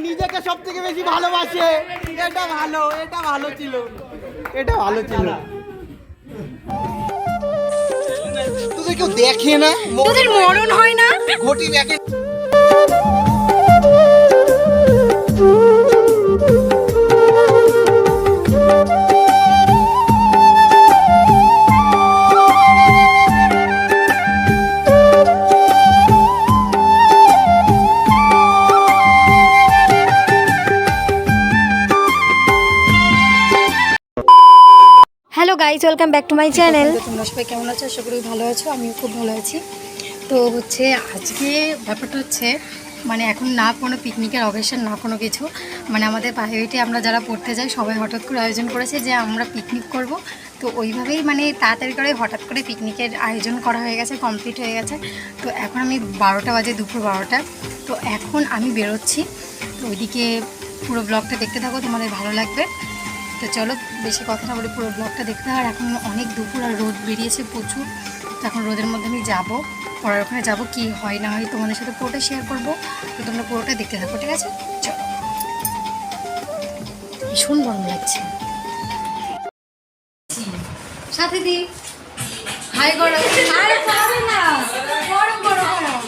নিজেকে সব থেকে বেশি ভালোবাসে। এটা ভালো, এটা ভালো ছিল, এটা ভালো ছিল। তোদের কেউ দেখে না, তোদের মরণ হয় না, ঘটি দেখে। Hello guys, welcome back to my channel. তোমরা সবাই কেমন আছো? আশা করি ভালো আছো, আমিও খুব ভালো আছি। তো হচ্ছে আজকে ব্যাপারটা হচ্ছে মানে এখন না কোনো পিকনিকের অকেশন, না কোনো কিছু, মানে আমাদের প্রাইভেটে আমরা যারা পড়তে যাই সবাই হঠাৎ করে আয়োজন করেছে যে আমরা পিকনিক করব। তো ওইভাবেই মানে তাড়াতাড়ি করে হঠাৎ করে পিকনিকের আয়োজন করা হয়ে গেছে, কমপ্লিট হয়ে গেছে। তো এখন আমি 12টা বাজে, দুপুর 12টা। তো এখন আমি বেরোচ্ছি। তো ওইদিকে পুরো ব্লগটা দেখতে থাকো, তোমাদের ভালো লাগবে। তো চলো বেশি কথা না বলে পুরো ব্লগটা দেখতে হয়। আর এখন অনেক দুপুর আর রোদ বেরিয়েছে প্রচুর। তো এখন রোদের মধ্যে আমি যাবো, পড়ার ওখানে যাবো, কি হয় না হয় তোমাদের সাথে পুরোটা শেয়ার করবো। তো তোমরা পুরোটা দেখতে থাকো, ঠিক আছে? চলো। ভীষণ গরম লাগছে। সাথে দি হাই গরম, আরে পারবে না, গরম গরম গরম।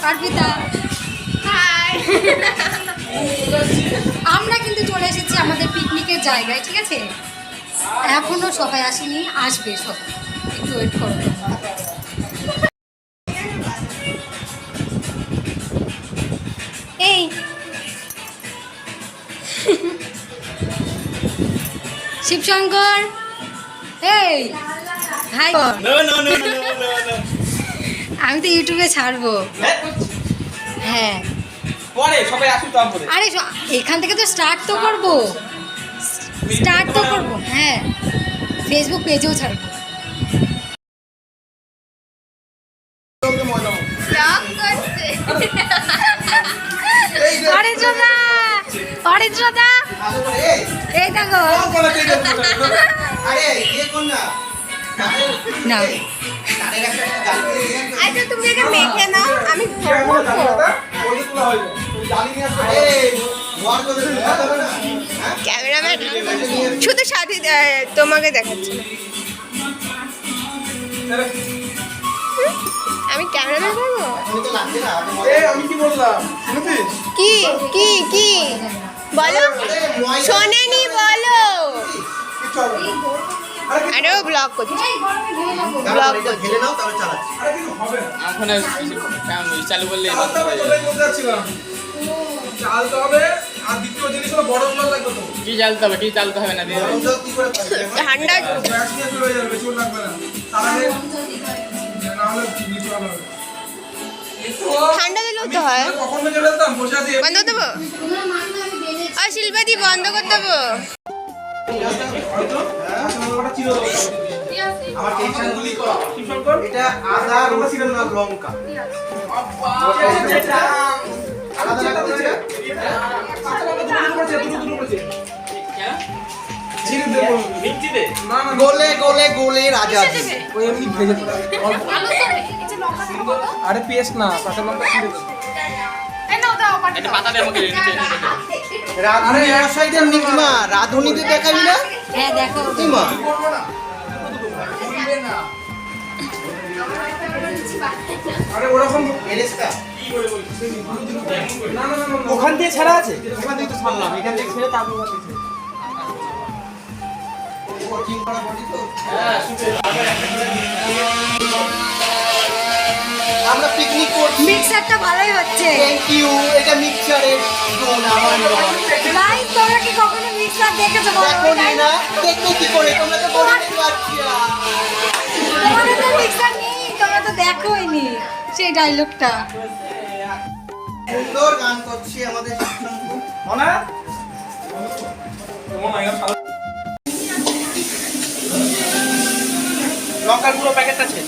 অর্পিতা হাই। আমরা কিন্তু চলে এসেছি আমাদের পিকনিকের জায়গায়, ঠিক আছে? এখনো সবাই আসেনি, আসবে সব, একটু ওয়েট করো। এই শিবশঙ্কর, এই হাই। আমি তো ইউটিউবে ছাড়বো। হ্যাঁ পরে সবাই আসুক। আরে এখান থেকে তো স্টার্ট তো করবো, হ্যাঁ ফেসবুক পেজেও ছাড়বো। অরিত্রদা এই দেখো না, আচ্ছা তুমি এটা মেখে নাও, আমি ক্যামেরাম্যান শুধু সাথে তোমাকে দেখাচ্ছি, আমি ক্যামেরাম্যান করবো। কি কি কি বলো, শোনেনি বলো। আরে ও ব্লগ করছে, ব্লগ করছে। চালু করলে চালতে হবে। আর দ্বিতীয় জিনিস হলো বড় গুলো লাগবে তো। কি চালতে হবে, কি চালতে হবে না দিয়ে ঠান্ডা গ্যাস নিয়ে চলে যাবে, বেশি লাগবে না। তার আগে না হলে নিচে হবে। ঠান্ডা দিলেও তো হয়। কখন মেজে ফেলতাম বসে দিয়ে। বন্ধ দেবো, ও শিল্পাদি বন্ধ করে দেবো। আমার টেনশনগুলি কর। এটা আদা রসুন আর লঙ্কা। গোলে গোলে গোলে রাজা। আরে পেস্ট না, কাঁচা লঙ্কা ছিঁড়ে দেবো। রাধুনি ব্যবসায়ীদের নিকিমা, রাধুনিতে দেখাবি না? হ্যাঁ দেখো নিকিমা আরে ওরকম ওখান দিয়ে ছাড়া আছে, ওখান থেকে তো ছাড়লাম, এখান থেকে ছেড়ে তারপর আমরা পিকনিক করছি। মিক্সারটা ভালোই হচ্ছে। Thank you. এটা মিক্সচারের গুণ আমার নয়। গাইস তোমরা কি কখনো মিক্সার দেখেছো? দেখো না, দেখবে কি করে? তোমরা তো গরিব বাচ্চা। তোমাদের তো মিক্সার নেই, তোমরা তো দেখোইনি সেই ডায়লগটা। সুন্দর গান করছি আমাদের শিবশঙ্কর। মনে লঙ্কার পুরো প্যাকেটটা আছে।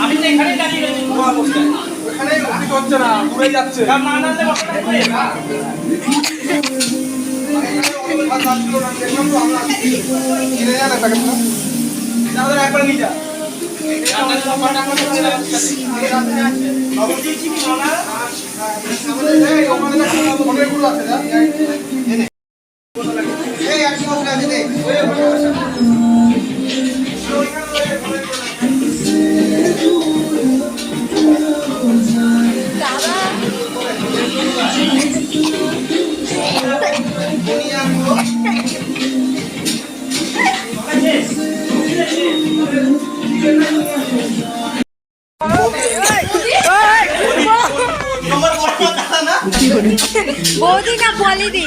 আমি তো এখানে দাঁড়িয়ে রয়েছি, ওখানে কিছু হচ্ছে না, দূরে যাচ্ছে। দাদা একবার নিয়ে যা বৌদি না পলিদি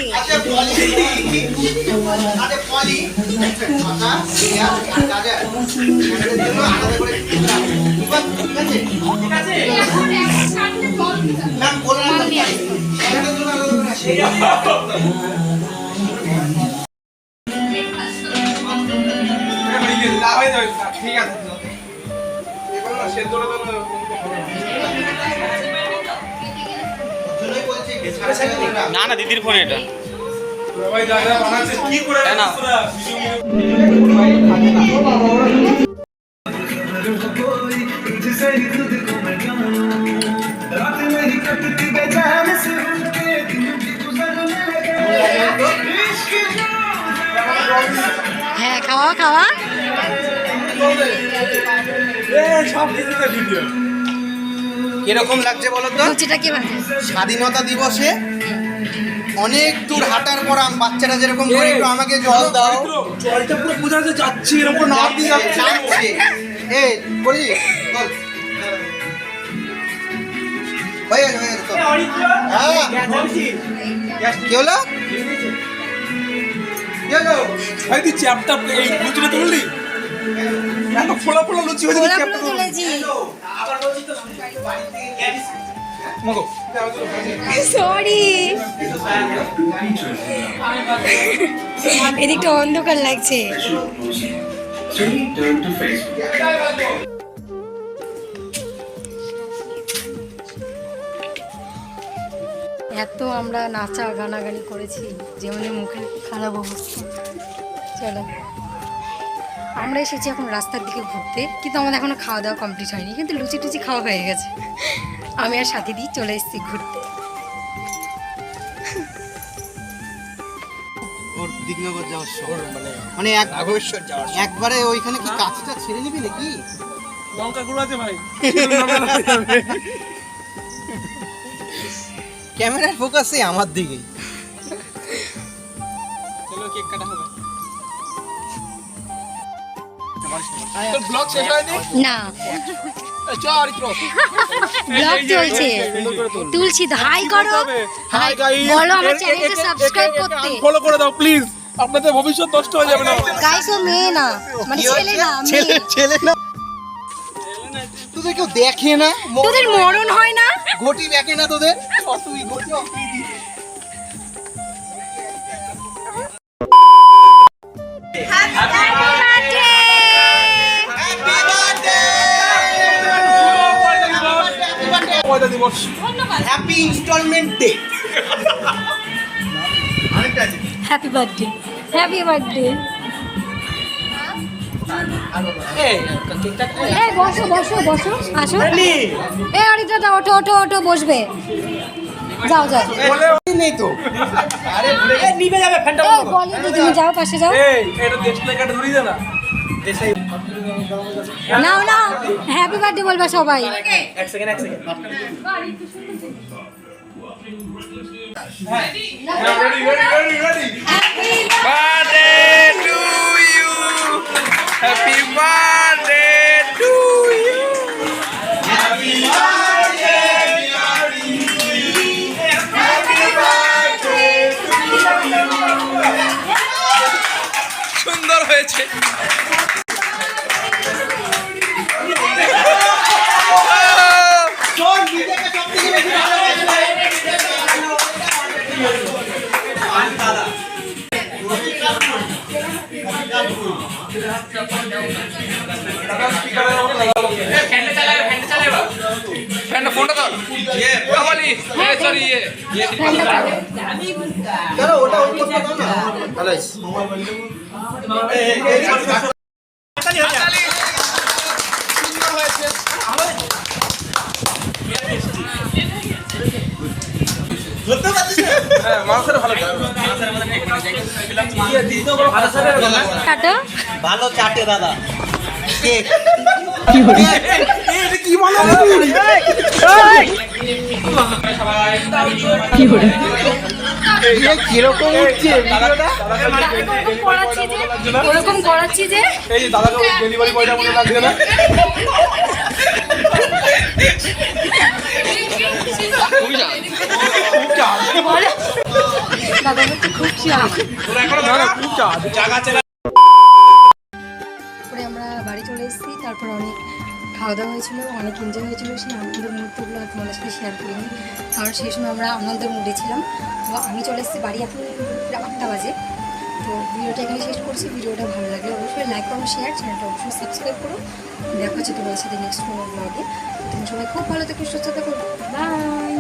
ঠিক আছে না না দিদির ফোন এটা সবাই দাদা বানাচ্ছে কি করে না হ্যাঁ খাওয়া খাওয়া সব কিছুতে ভিডিও কিরকম লাগছে বলো তো লুচিটা কি ভালো স্বাধীনতা দিবসে অনেক দূর হাঁটার পর বাচ্চারা যেরকম করে একটু আমাকে জল দাও জলটা পুরো বোঝা যাচ্ছে যাচ্ছে এরকম না নাম দিয়ে যাচ্ছে এই বলি বল হয়ে গেছে তো হ্যাঁ কি হলো কি হলো ভাই তুই চ্যাপটা এই লুচিটা তুললি এত ফোলা ফোলা লুচি হয়ে যাচ্ছে চ্যাপটা তুলেছি আবার বলছি তো বাড়ি থেকে গ্যাস মগো সরি এদিকটা অন্ধকার লাগছে এত আমরা নাচা গানাগানি করেছি যেমন মুখে খারাপ অবস্থা চলো আমরা এসেছি এখন রাস্তার দিকে ঘুরতে কিন্তু আমাদের এখনো খাওয়া দাওয়া কমপ্লিট হয়নি কিন্তু লুচি টুচি খাওয়া হয়ে গেছে আমি আর সাথে দিয়ে চলে এসেছি ঘুরতে ওর দিগনগর যাওয়ার সময় মানে এক ভবিষ্যৎ যাওয়ার একবারে ওইখানে কি কাজটা ছেড়ে নিবি নাকি লঙ্কা গুঁড়ো আছে ভাই ক্যামেরার ফোকাসে আমার দিকেই চলো কেক কাটা হবে তোর ব্লগ শেষ হয়নি না চল ব্লগ চলছে তুলছি হাই করো হাই বলো আমার চ্যানেলটা সাবস্ক্রাইব করতে ফলো করে দাও প্লিজ আপনাদের ভবিষ্যৎ নষ্ট হয়ে যাবে না গাইস ও মেয়ে না মানে ছেলে না মেয়ে ছেলে না তোদের কেউ দেখে না তোদের মরণ হয় না ঘটি দেখে না তোদের তুই ঘটি happy installment day happy birthday happy birthday এই বসো বসো বসো আসো এই অরিত্রা দাও ওঠো ওঠো ওঠো বসবে যাও যাও নেই তো আরে নিবে যাবে ফ্যানটা এই বলি তুমি যাও পাশে যাও এই এটা ডিসপ্লে কাট ধরিয়ে দে না দেশাই নাও নাও হ্যাপি বার্থডে বলবা সবাই এক second ready birthday to you happy birthday to you happy birthday সুন্দর হয়েছে ফ্যানটা ফোনটা ধর কামালি সরি চলো ওটা ওই করতে দাও না ভালো আছে টাটা। ভালো চাটে দাদা কেক কি বলো কিরকম উঠছে ওরকম করাচ্ছি যে এই দাদাকে ডেলিভারি বয়টা মনে লাগছে না দাদা হচ্ছে খুব চাপ। তারপরে আমরা বাড়ি চলে এসেছি, তারপর অনেক খাওয়া দাওয়া হয়েছিল, অনেক এনজয় হয়েছিল। সেই আনন্দের মুহূর্তগুলো আর তোমাদের সাথে শেয়ার করিনি, কারণ সেই সময় আমরা আনন্দের মুডে ছিলাম। তো আমি চলে এসেছি বাড়ি এখন প্রায় 8টা বাজে। তো ভিডিওটা এখানে শেষ করছি। ভিডিওটা ভালো লাগলে অবশ্যই লাইক করো, শেয়ার, চ্যানেলটা অবশ্যই সাবস্ক্রাইব করো। দেখা হচ্ছে তোমাদের সাথে নেক্সট কোনো ব্লগে। তুমি সবাই খুব ভালো থেকো, সুস্থ থেকো, বাই।